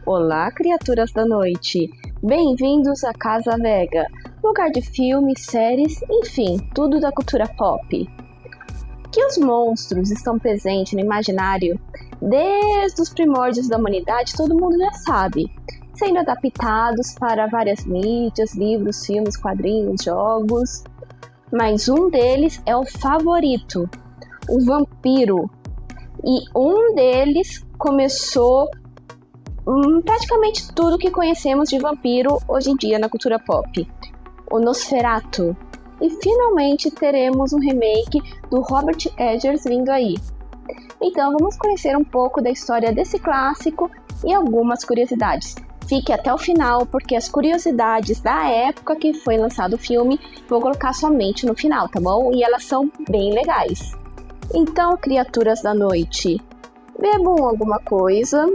Olá, criaturas da noite! Bem-vindos à Casa Vega, lugar de filmes, séries, enfim, tudo da cultura pop. Que os monstros estão presentes no imaginário desde os primórdios da humanidade, todo mundo já sabe, sendo adaptados para várias mídias, livros, filmes, quadrinhos, jogos. Mas um deles é o favorito, o vampiro. E um deles começou praticamente tudo que conhecemos de vampiro hoje em dia na cultura pop, o Nosferatu. E finalmente teremos um remake do Robert Eggers vindo aí. Então vamos conhecer um pouco da história desse clássico e algumas curiosidades. Fique até o final, porque as curiosidades da época que foi lançado o filme vou colocar somente no final, tá bom? E elas são bem legais. Então, criaturas da noite, bebam alguma coisa,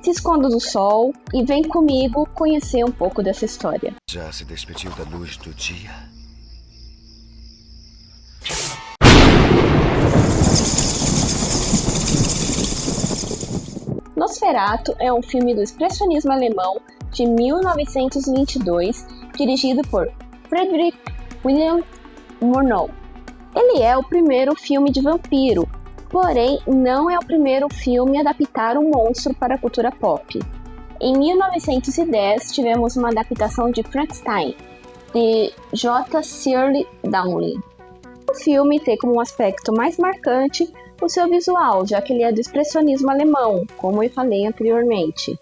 se esconda do sol e vem comigo conhecer um pouco dessa história. Já se despediu da luz do dia? Nosferatu é um filme do expressionismo alemão de 1922, dirigido por Friedrich Wilhelm Murnau. Ele é o primeiro filme de vampiro, porém não é o primeiro filme a adaptar um monstro para a cultura pop. Em 1910 tivemos uma adaptação de Frankenstein, de J. Searle Dowling. O filme tem como um aspecto mais marcante o seu visual, já que ele é do expressionismo alemão, como eu falei anteriormente.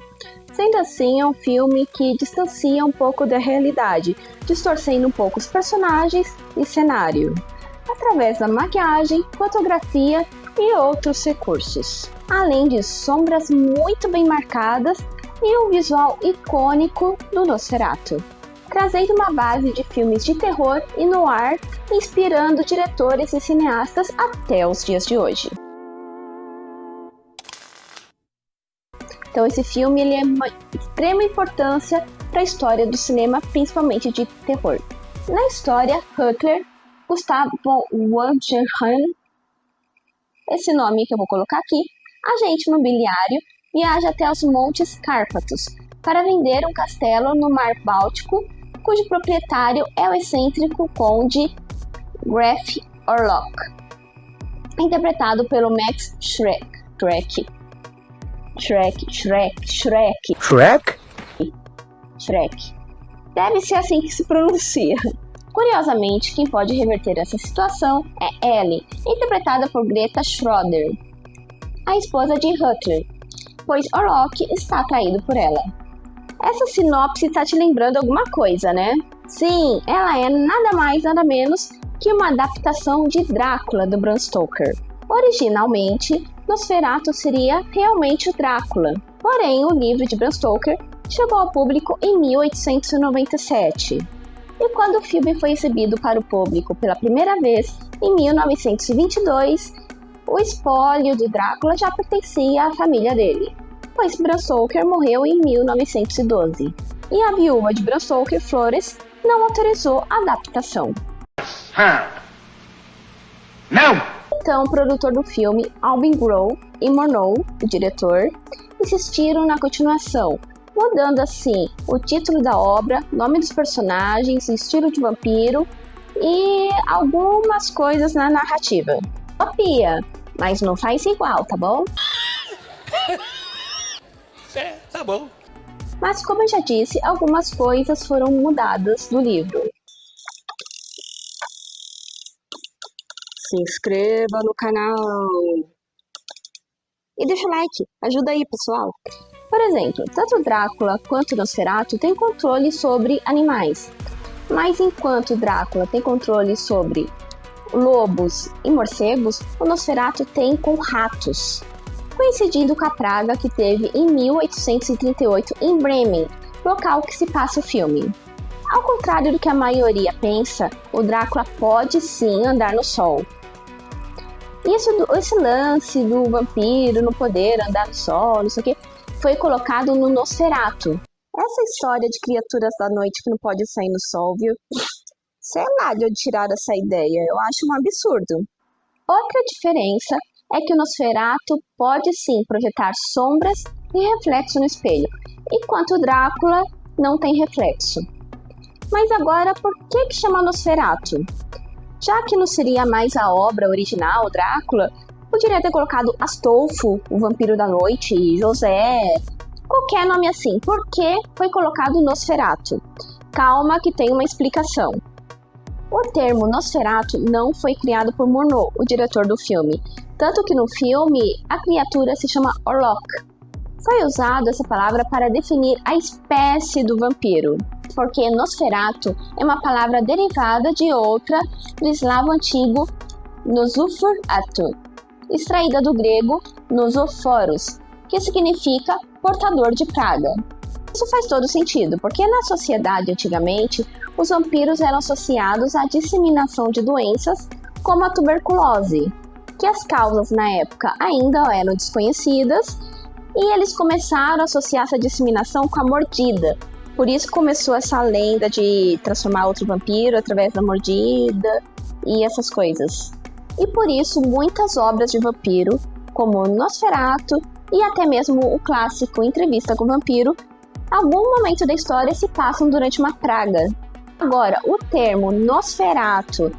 Sendo assim, é um filme que distancia um pouco da realidade, distorcendo um pouco os personagens e cenário, através da maquiagem, fotografia e outros recursos, além de sombras muito bem marcadas e um visual icônico do Nosferatu, trazendo uma base de filmes de terror e noir, inspirando diretores e cineastas até os dias de hoje. Então esse filme ele é uma extrema importância para a história do cinema, principalmente de terror. Na história, Hitler, Gustav von Wangenheim, esse nome que eu vou colocar aqui, agente imobiliário, viaja até os Montes Cárpatos para vender um castelo no Mar Báltico, cujo proprietário é o excêntrico conde Graf Orlok, interpretado pelo Max Schreck. Deve ser assim que se pronuncia. Curiosamente, quem pode reverter essa situação é Ellie, interpretada por Greta Schroeder, a esposa de Hitler, pois Orlok está atraído por ela. Essa sinopse está te lembrando alguma coisa, né? Sim, ela é nada mais nada menos que uma adaptação de Drácula do Bram Stoker. Originalmente, Nosferatu seria realmente o Drácula, porém o livro de Bram Stoker chegou ao público em 1897. E quando o filme foi exibido para o público pela primeira vez, em 1922, o espólio de Drácula já pertencia à família dele, pois Bram Stoker morreu em 1912, e a viúva de Bram Stoker, Flores, não autorizou a adaptação. Não! Então, o produtor do filme, Albin Grow e Murnau, o diretor, insistiram na continuação, mudando assim o título da obra, nome dos personagens, estilo de vampiro e algumas coisas na narrativa. Copia, mas não faz igual, tá bom? Tá bom. Mas como eu já disse, algumas coisas foram mudadas do livro. Se inscreva no canal e deixa o like, ajuda aí, pessoal. Por exemplo, tanto Drácula quanto Nosferatu têm controle sobre animais, mas enquanto Drácula tem controle sobre lobos e morcegos, o Nosferatu tem com ratos, coincidindo com a praga que teve em 1838 em Bremen, local que se passa o filme. Ao contrário do que a maioria pensa, o Drácula pode sim andar no sol. Esse lance do vampiro não poder andar no sol, não sei o que, foi colocado no Nosferatu. Essa história de criaturas da noite que não pode sair no sol, viu? Sei lá de onde tiraram essa ideia, eu acho um absurdo. Outra diferença é que o Nosferatu pode sim projetar sombras e reflexo no espelho, enquanto Drácula não tem reflexo. Mas agora, por que chama Nosferatu? Já que não seria mais a obra original, Drácula, poderia ter colocado Astolfo, o Vampiro da Noite, José, qualquer nome assim. Por que foi colocado Nosferatu? Calma que tem uma explicação. O termo Nosferatu não foi criado por Murnau, o diretor do filme, tanto que no filme a criatura se chama Orlok. Foi usada essa palavra para definir a espécie do vampiro, porque Nosferatu é uma palavra derivada de outra do eslavo antigo Nosferatu, extraída do grego Nosophoros, que significa portador de praga. Isso faz todo sentido, porque na sociedade antigamente, os vampiros eram associados à disseminação de doenças como a tuberculose, que as causas na época ainda eram desconhecidas, e eles começaram a associar essa disseminação com a mordida. Por isso começou essa lenda de transformar outro vampiro através da mordida e essas coisas. E por isso muitas obras de vampiro, como Nosferatu e até mesmo o clássico Entrevista com o Vampiro, algum momento da história se passam durante uma praga. Agora, o termo Nosferatu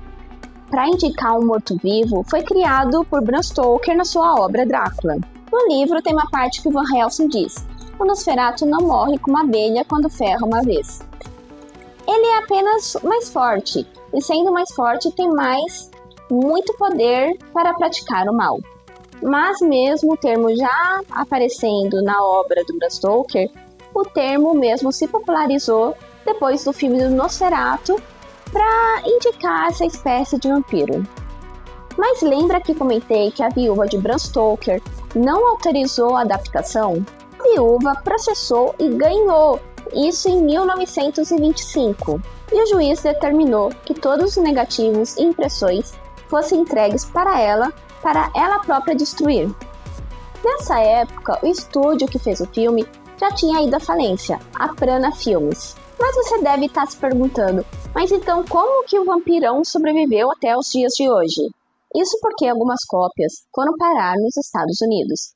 para indicar um morto-vivo foi criado por Bram Stoker na sua obra Drácula. No livro tem uma parte que Van Helsing diz: o Nosferatu não morre como uma abelha quando ferra uma vez. Ele é apenas mais forte, e sendo mais forte tem muito poder para praticar o mal. Mas mesmo o termo já aparecendo na obra do Bram Stoker, o termo mesmo se popularizou depois do filme do Nosferatu para indicar essa espécie de vampiro. Mas lembra que comentei que a viúva de Bram Stoker não autorizou a adaptação? A viúva processou e ganhou, isso em 1925, e o juiz determinou que todos os negativos e impressões fossem entregues para ela própria destruir. Nessa época, o estúdio que fez o filme já tinha ido à falência, a Prana Filmes. Mas você deve estar se perguntando, mas então como que o vampirão sobreviveu até os dias de hoje? Isso porque algumas cópias foram parar nos Estados Unidos.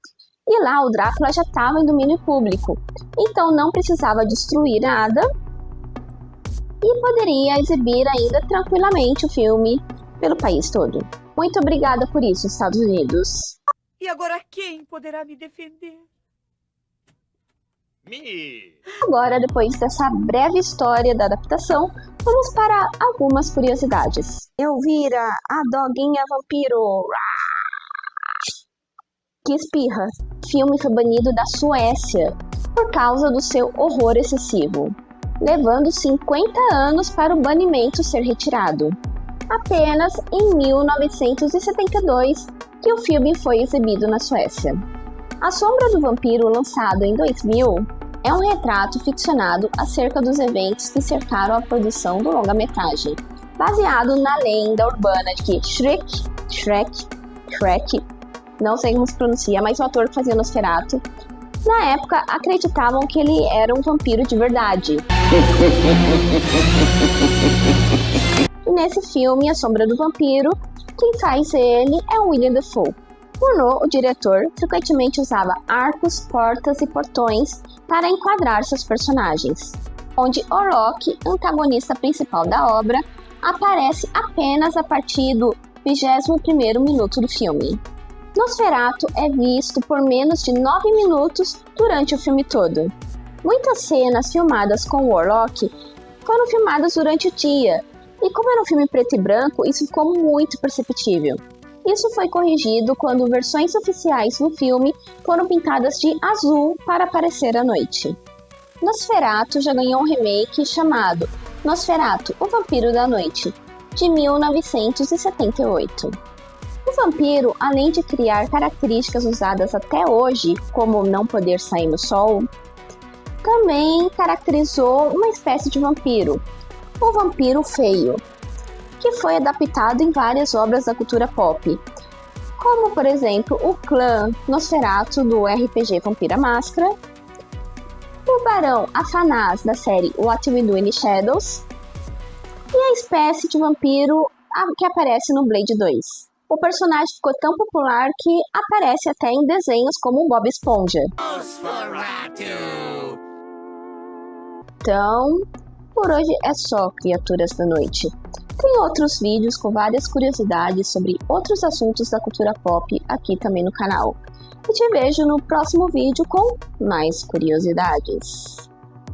E lá o Drácula já estava em domínio público, então não precisava destruir nada e poderia exibir ainda tranquilamente o filme pelo país todo. Muito obrigada por isso, Estados Unidos. E agora quem poderá me defender? Agora, depois dessa breve história da adaptação, vamos para algumas curiosidades. Elvira, a doguinha vampiro que espirra. O filme foi banido da Suécia por causa do seu horror excessivo, levando 50 anos para o banimento ser retirado. Apenas em 1972 que o filme foi exibido na Suécia. A Sombra do Vampiro, lançado em 2000, é um retrato ficcionado acerca dos eventos que cercaram a produção do longa-metragem, baseado na lenda urbana de que Shrek, não sei como se pronuncia, mas o ator que fazia Nosferatu, na época acreditavam que ele era um vampiro de verdade. E nesse filme, A Sombra do Vampiro, quem faz ele é o William Dafoe. Murnau, o diretor, frequentemente usava arcos, portas e portões para enquadrar seus personagens, onde Orlok, antagonista principal da obra, aparece apenas a partir do 21º minuto do filme. Nosferatu é visto por menos de 9 minutos durante o filme todo. Muitas cenas filmadas com o Orlok foram filmadas durante o dia, e como era um filme preto e branco, isso ficou muito perceptível. Isso foi corrigido quando versões oficiais do filme foram pintadas de azul para aparecer à noite. Nosferatu já ganhou um remake chamado Nosferatu, o Vampiro da Noite, de 1978. O vampiro, além de criar características usadas até hoje, como não poder sair no sol, também caracterizou uma espécie de vampiro, o vampiro feio, que foi adaptado em várias obras da cultura pop, como, por exemplo, o clã Nosferatu do RPG Vampira Máscara, o Barão Afanás da série What We Do in the Shadows e a espécie de vampiro que aparece no Blade 2. O personagem ficou tão popular que aparece até em desenhos como Bob Esponja. Então, por hoje é só, criaturas da noite. Tem outros vídeos com várias curiosidades sobre outros assuntos da cultura pop aqui também no canal. E te vejo no próximo vídeo com mais curiosidades.